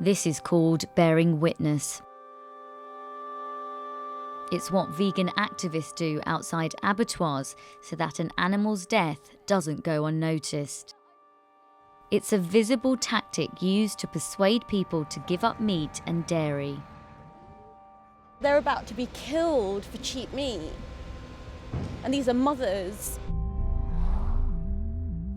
This is called bearing witness. It's what vegan activists do outside abattoirs so that an animal's death doesn't go unnoticed. It's a visible tactic used to persuade people to give up meat and dairy. They're about to be killed for cheap meat. And these are mothers.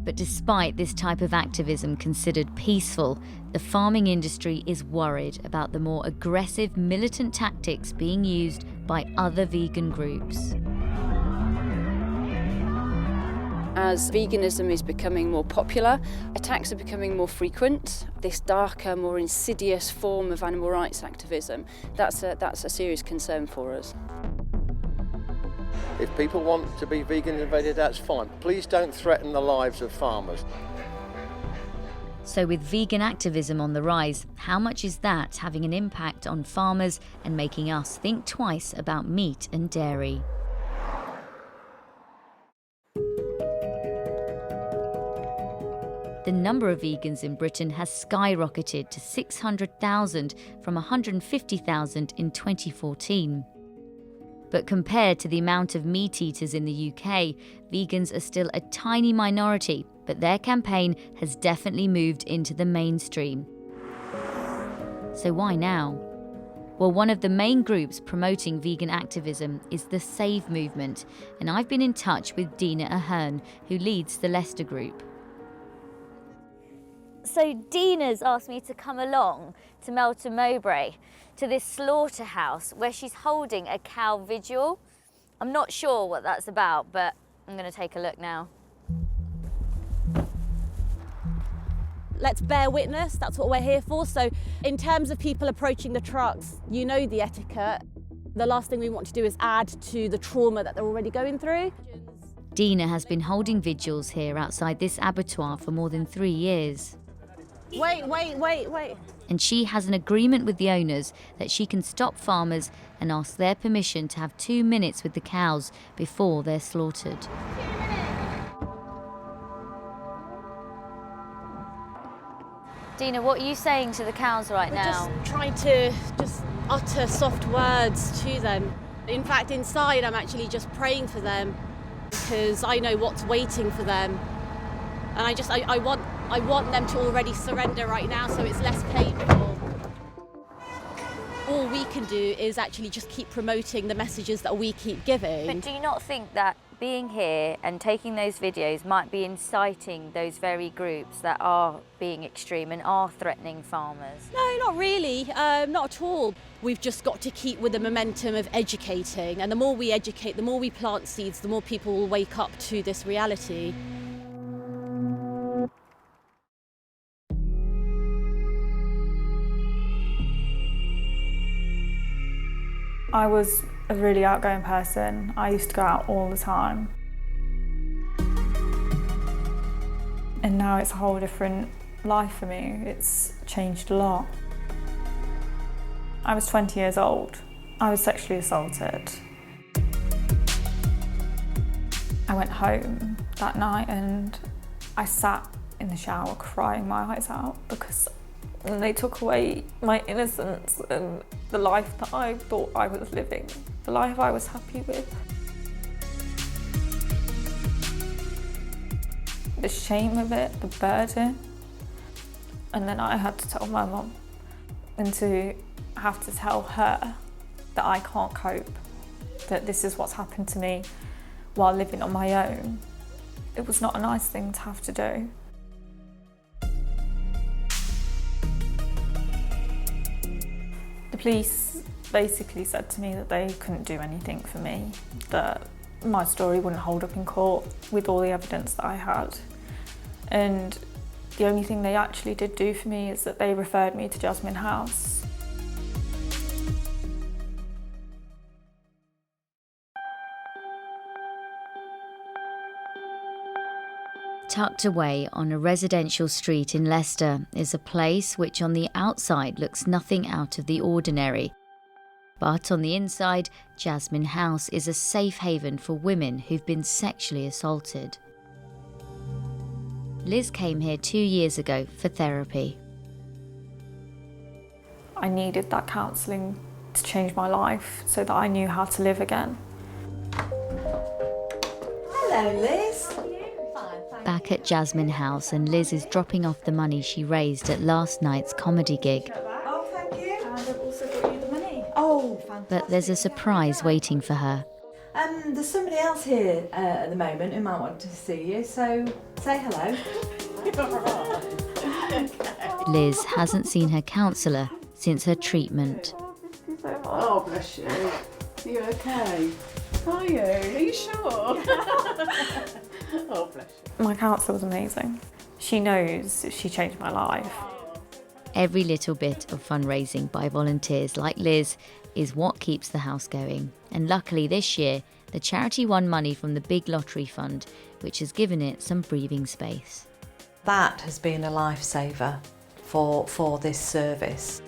But despite this type of activism considered peaceful, the farming industry is worried about the more aggressive militant tactics being used by other vegan groups. As veganism is becoming more popular, attacks are becoming more frequent. This darker, more insidious form of animal rights activism, that's a serious concern for us. If people want to be vegan invaded, that's fine. Please don't threaten the lives of farmers. So with vegan activism on the rise, how much is that having an impact on farmers and making us think twice about meat and dairy? The number of vegans in Britain has skyrocketed to 600,000 from 150,000 in 2014. But compared to the amount of meat eaters in the UK, vegans are still a tiny minority, but their campaign has definitely moved into the mainstream. So why now? Well, one of the main groups promoting vegan activism is the Save movement, and I've been in touch with Dina Ahern, who leads the Leicester group. So Dina's asked me to come along to Melton Mowbray, to this slaughterhouse where she's holding a cow vigil. I'm not sure what that's about, but I'm going to take a look now. Let's bear witness, that's what we're here for. So in terms of people approaching the trucks, you know the etiquette. The last thing we want to do is add to the trauma that they're already going through. Dina has been holding vigils here outside this abattoir for more than 3 years. Wait. And she has an agreement with the owners that she can stop farmers and ask their permission to have 2 minutes with the cows before they're slaughtered. Dina, what are you saying to the cows right now? Just trying to utter soft words to them. In fact, inside I'm actually just praying for them because I know what's waiting for them. And I want them to already surrender right now so it's less painful. All we can do is actually just keep promoting the messages that we keep giving. But do you not think that being here and taking those videos might be inciting those very groups that are being extreme and are threatening farmers? No, not really, not at all. We've just got to keep with the momentum of educating, and the more we educate, the more we plant seeds, the more people will wake up to this reality. I was a really outgoing person. I used to go out all the time. And now it's a whole different life for me. It's changed a lot. I was 20 years old. I was sexually assaulted. I went home that night and I sat in the shower crying my eyes out because they took away my innocence and the life that I thought I was living, the life I was happy with. The shame of it, the burden. And then I had to tell my mum, and to have to tell her that I can't cope, that this is what's happened to me while living on my own. It was not a nice thing to have to do. The police basically said to me that they couldn't do anything for me, that my story wouldn't hold up in court with all the evidence that I had. And the only thing they actually did do for me is that they referred me to Jasmine House. Tucked away on a residential street in Leicester is a place which on the outside looks nothing out of the ordinary. But on the inside, Jasmine House is a safe haven for women who've been sexually assaulted. Liz came here 2 years ago for therapy. I needed that counselling to change my life so that I knew how to live again. Hello, Liz. Back at Jasmine House, and Liz is dropping off the money she raised at last night's comedy gig. Oh, thank you. And I've also got you the money. Oh, fantastic. But there's a surprise waiting for her. There's somebody else here at the moment who might want to see you, so say hello. Liz hasn't seen her counsellor since her treatment. Oh, bless you. Are you okay? Are you? Are you sure? Oh, bless you. My counsellor was amazing. She knows she changed my life. Every little bit of fundraising by volunteers like Liz is what keeps the house going. And luckily this year, the charity won money from the big lottery fund, which has given it some breathing space. That has been a lifesaver for this service.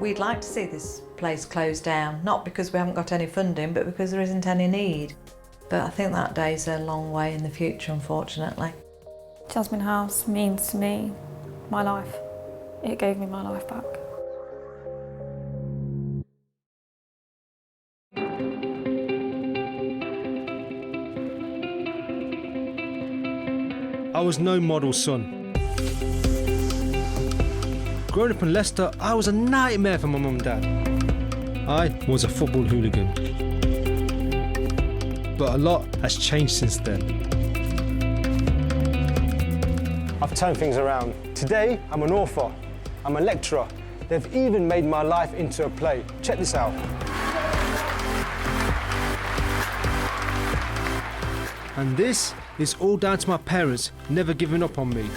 We'd like to see this place closed down, not because we haven't got any funding, but because there isn't any need. But I think that day's a long way in the future, unfortunately. Jasmine House means to me my life. It gave me my life back. I was no model son. Growing up in Leicester, I was a nightmare for my mum and dad. I was a football hooligan. But a lot has changed since then. I've turned things around. Today, I'm an author. I'm a lecturer. They've even made my life into a play. Check this out. And this is all down to my parents never giving up on me.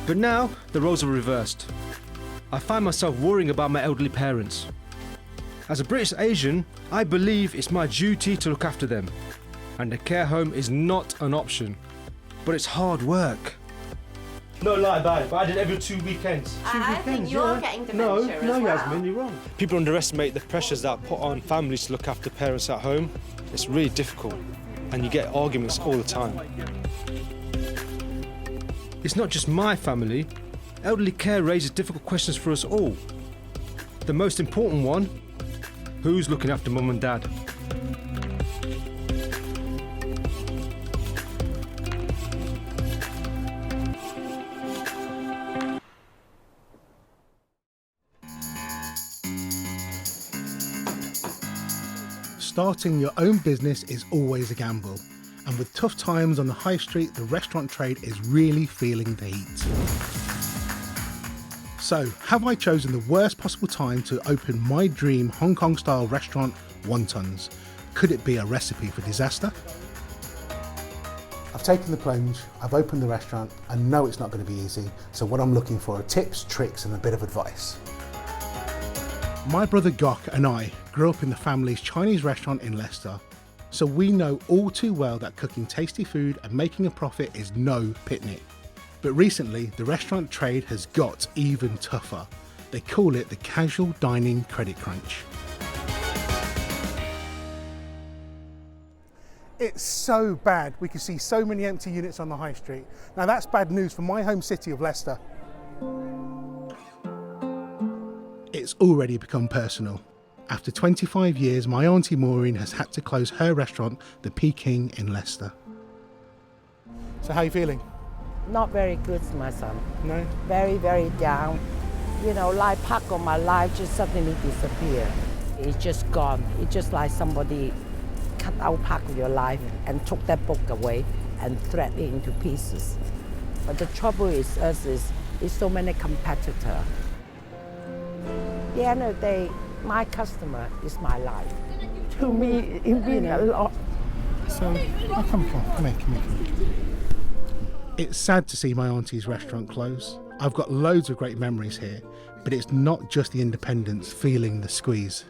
But now, the roles are reversed. I find myself worrying about my elderly parents. As a British Asian, I believe it's my duty to look after them. And a care home is not an option. But it's hard work. No lie about it, but I did every 2 weekends. I think you're getting dementia No, as well. Yasmin, you're wrong. People underestimate the pressures that put on families to look after parents at home. It's really difficult, and you get arguments all the time. It's not just my family. Elderly care raises difficult questions for us all. The most important one, who's looking after mum and dad? Starting your own business is always a gamble. And with tough times on the high street, the restaurant trade is really feeling the heat. So, have I chosen the worst possible time to open my dream Hong Kong style restaurant, Wontons? Could it be a recipe for disaster? I've taken the plunge, I've opened the restaurant, I know it's not going to be easy, so what I'm looking for are tips, tricks and a bit of advice. My brother Gok and I grew up in the family's Chinese restaurant in Leicester, so we know all too well that cooking tasty food and making a profit is no picnic. But recently, the restaurant trade has got even tougher. They call it the casual dining credit crunch. It's so bad. We can see so many empty units on the high street. Now that's bad news for my home city of Leicester. It's already become personal. After 25 years, my auntie Maureen has had to close her restaurant, the Peking in Leicester. So how are you feeling? Not very good, my son. No? Very, very down. You know, like part of my life just suddenly disappeared. It's just gone. It's just like somebody cut out part of your life and took that book away and thread it into pieces. But the trouble is so many competitors. At the end of the day, my customer is my life. To me, it means a lot. So, come here. It's sad to see my auntie's restaurant close. I've got loads of great memories here, but it's not just the independents feeling the squeeze.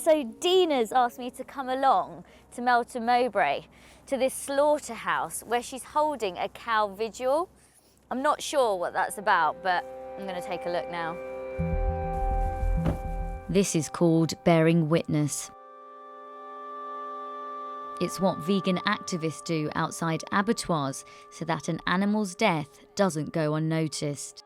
So Dina's asked me to come along to Melton Mowbray to this slaughterhouse where she's holding a cow vigil. I'm not sure what that's about, but I'm going to take a look now. This is called bearing witness. It's what vegan activists do outside abattoirs so that an animal's death doesn't go unnoticed.